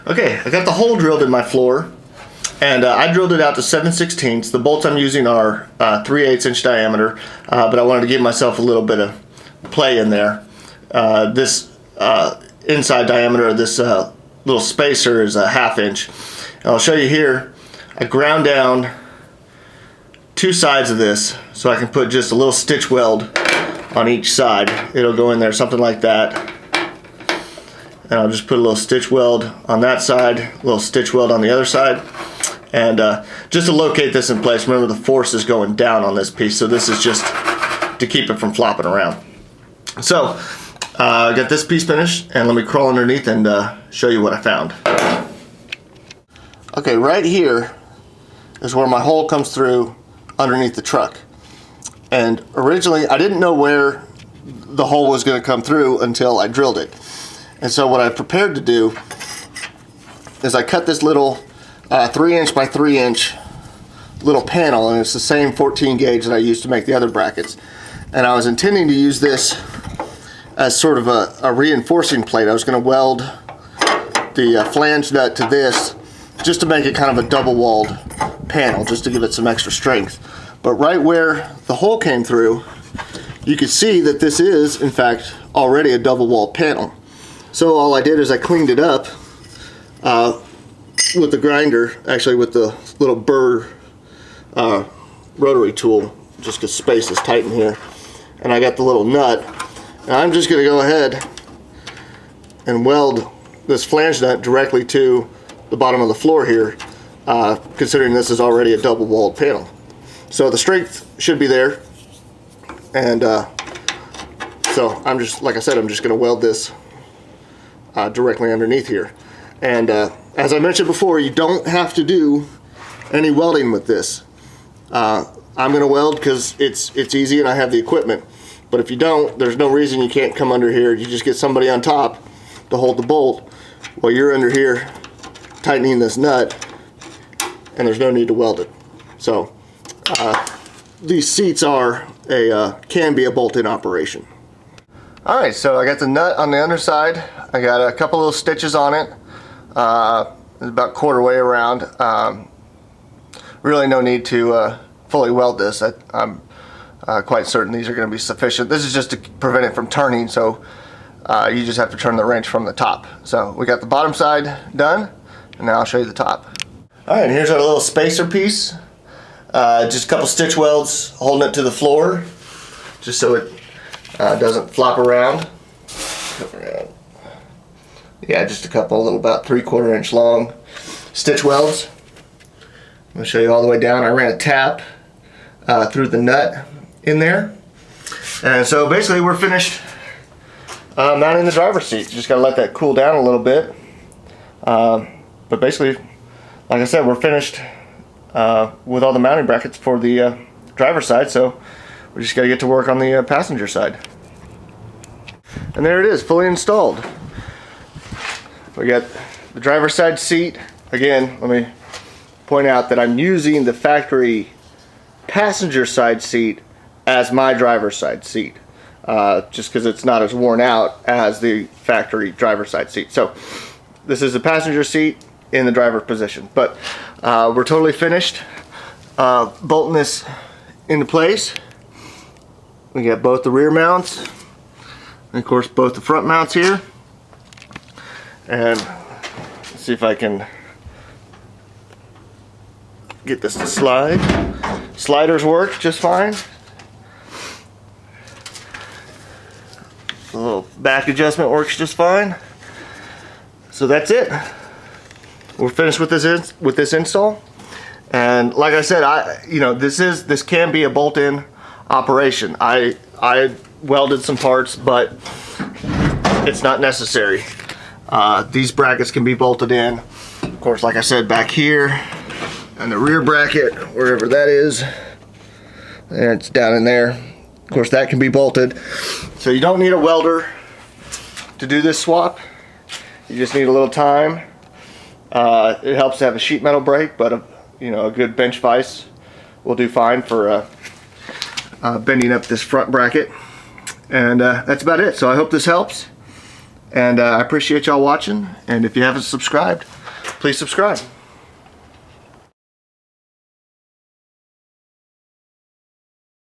Okay, I got the hole drilled in my floor, and I drilled it out to 7/16. The bolts I'm using are 3/8 inch diameter, but I wanted to give myself a little bit of play in there. This inside diameter of this little spacer is a 1/2 inch. And I'll show you here, I ground down 2 sides of this so I can put just a little stitch weld on each side. It'll go in there something like that. And I'll just put a little stitch weld on that side, a little stitch weld on the other side. And just to locate this in place, remember the force is going down on this piece, so this is just to keep it from flopping around. So, I got this piece finished, and let me crawl underneath and show you what I found. Okay, right here is where my hole comes through underneath the truck. And originally, I didn't know where the hole was going to come through until I drilled it. And so what I prepared to do is I cut this little 3" by 3" little panel, and it's the same 14 gauge that I used to make the other brackets. And I was intending to use this as sort of a reinforcing plate. I was going to weld the flange nut to this just to make it kind of a double walled panel, just to give it some extra strength. But right where the hole came through, you can see that this is in fact already a double walled panel. So all I did is I cleaned it up with the grinder, actually with the little burr rotary tool, just because space is tight in here. And I got the little nut, and I'm just going to go ahead and weld this flange nut directly to the bottom of the floor here, considering this is already a double walled panel. So the strength should be there, and so I'm just, like I said, I'm just going to weld this directly underneath here. And as I mentioned before, you don't have to do any welding with this. I'm going to weld because it's easy and I have the equipment. But if you don't, there's no reason you can't come under here. You just get somebody on top to hold the bolt while you're under here tightening this nut, and there's no need to weld it. So these seats can be a bolt-in operation. Alright, so I got the nut on the underside. I got a couple little stitches on it. It's about quarter way around. Really no need to fully weld this. I'm quite certain these are going to be sufficient. This is just to prevent it from turning, so you just have to turn the wrench from the top. So we got the bottom side done, and now I'll show you the top. Alright, here's our little spacer piece. Just a couple stitch welds holding it to the floor, just so it doesn't flop around. Yeah, just a couple little about 3/4 inch long stitch welds. I'm going to show you all the way down. I ran a tap through the nut in there. And so basically we're finished mounting the driver's seat. Just got to let that cool down a little bit. But basically, like I said, we're finished with all the mounting brackets for the driver's side, so we just got to get to work on the passenger side. And there it is, fully installed. We got the driver's side seat. Again, let me point out that I'm using the factory passenger side seat as my driver's side seat, just because it's not as worn out as the factory driver's side seat. So this is the passenger seat in the driver position. But we're totally finished bolting this into place. We got both the rear mounts, and of course both the front mounts here. And let's see if I can get this to slide. Sliders work just fine. The little back adjustment works just fine. So that's it. We're finished with this install. And like I said, this can be a bolt-in operation. I welded some parts, but it's not necessary. These brackets can be bolted in. Of course, like I said, back here, and the rear bracket, wherever that is, and it's down in there. Of course, that can be bolted. So you don't need a welder to do this swap. You just need a little time. It helps to have a sheet metal brake, but a good bench vise will do fine for bending up this front bracket. And that's about it. So I hope this helps. And I appreciate y'all watching. And if you haven't subscribed, please subscribe.